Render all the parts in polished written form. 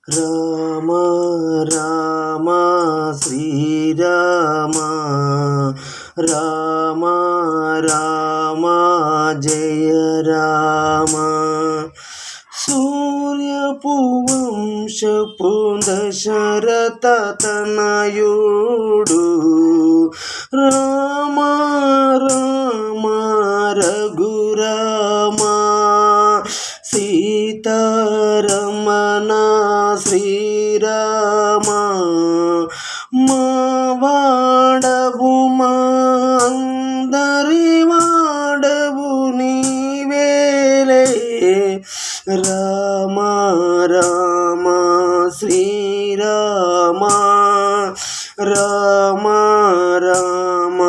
రామ రామ శ్రీరామ రామ రామ జయ రామ సూర్యపు వంశపు దశరథ తనయుడు రామ రామ రఘురామ సీతారమణ శ్రీరామ మా వాడవు మా అందరి వాడవు నీవేలే రామ రామ శ్రీరామ రామ రామ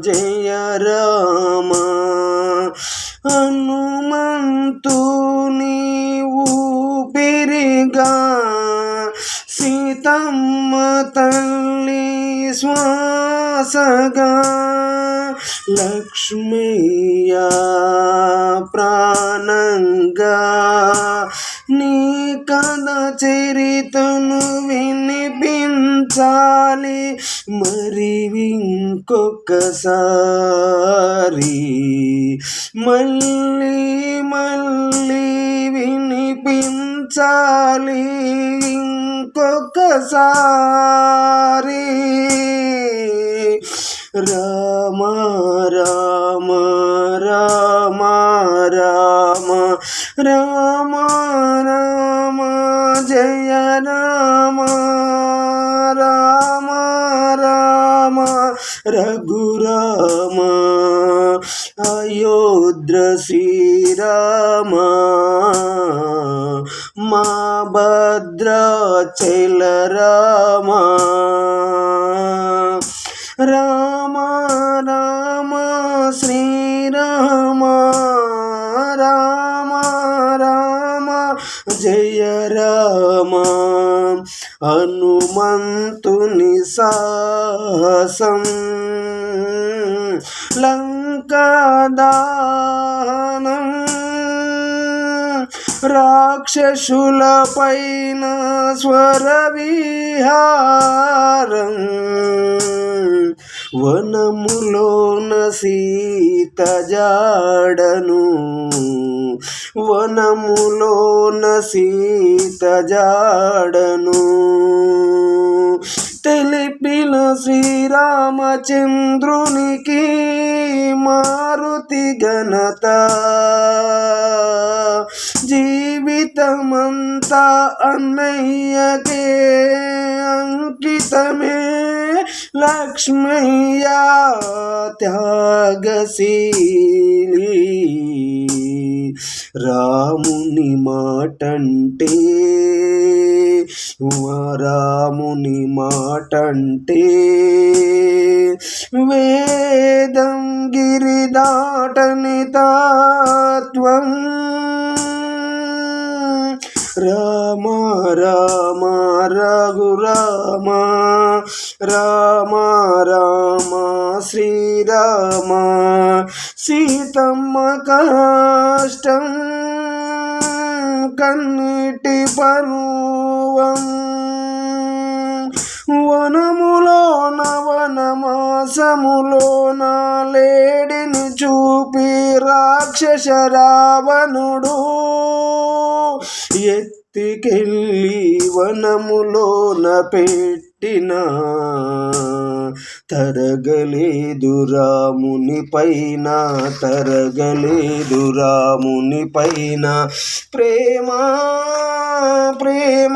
జయ రామ హనుమంతు నీవు పెరిగా సీతమ్మ తల్లి శ్వాసగా లక్ష్మయ్య ప్రాణంగా నీ కథ చరితను వినిపించాలి మరి ఇంకొకసారి మళ్ళీ మళ్ళీ వినిపించాలి ఇంకొకసారి రామ రామ రామ రామ రామ రామ జయ రామ రామ రామ రఘురామ అయోధ్య శ్రీరామ మా భద్రాచల రామ రామ రామ శ్రీరామ రామ రామ జయ రామ హనుమంతుని సాహసం లంకాదానం రాక్షసుల పైన స్వరవిహారం వనములోన సీత జాడను వనములోన సీత జాడను తెలిపిన శ్రీరామచంద్రునికి మారుతి ఘనత జీవితమంతా అన్నయ్యకే అంకితమే లక్ష్మయ్య త్యాగశీలి రాముని మాటంటే రాముని మాటంటే వేదం గిరిదాటని తత్వం రామ రామ రఘురామ రామ రామ శ్రీరామ సీతమ్మ కష్టం కన్నిటి పరువం వనములోన వనమాసములోన లేడిని చూపి రాక్షస రావణుడు ఎత్తికెళ్ళి వనములోన పెట్టిన తరగలేదు రాముని పైన తరగలేదు రాముని పైన ప్రేమ ప్రేమ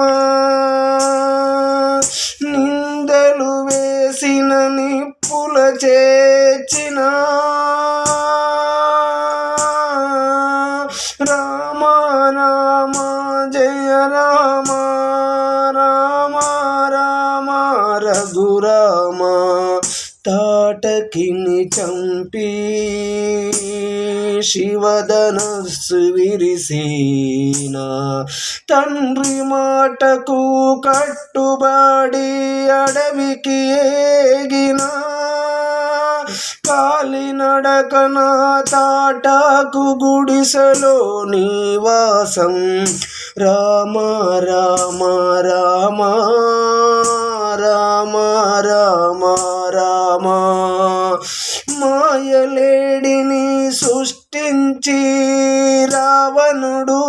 నిందలు వేసిన నిప్పుల చేర్చిన రామ రామ జయ రామ రామ రామ రఘురామ తాటకిని చంపి శివధనస్సు విరిసిన తండ్రి మాటకు కట్టుబడి అడవికి ఏగిన కాలినడకన తాటాకు గుడిసెలో నివాసం రామ రామ రామ రామ రామ రామ మాయలేడిని సృష్టించి రావణుడు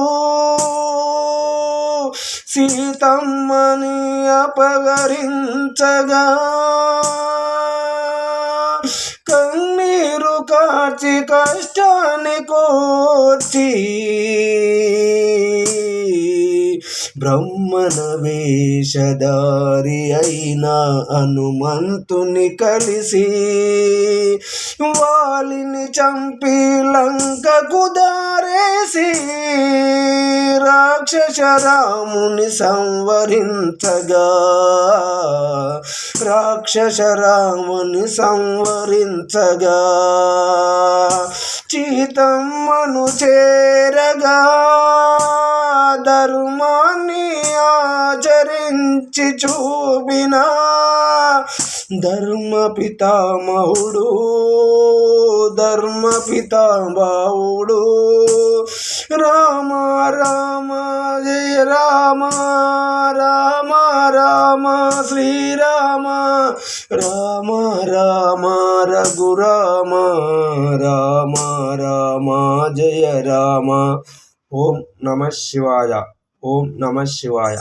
సీతమ్మని అపహరించగా కన్నీరు కార్చి కష్టాన్ని కోర్చి బ్రహ్మణ వేషధారి అయిన హనుమంతుని కలిసి వాలిని చంపి లంకకు దారేసి రాక్షస రాముని సంవరించగా రాక్షస రాముని సంవరించగా సీతమ్మను చేరగా ధర్మాన్ని ఆచరించి చూపిన ధర్మ పితామహుడు ధర్మ పితామహుడు రామ రామ జయ రామ రామ రామ శ్రీరామ రామ రామ రఘురామ రామ రామ జయ రామ. ఓం నమ శివాయ. ఓం నమ శివాయ.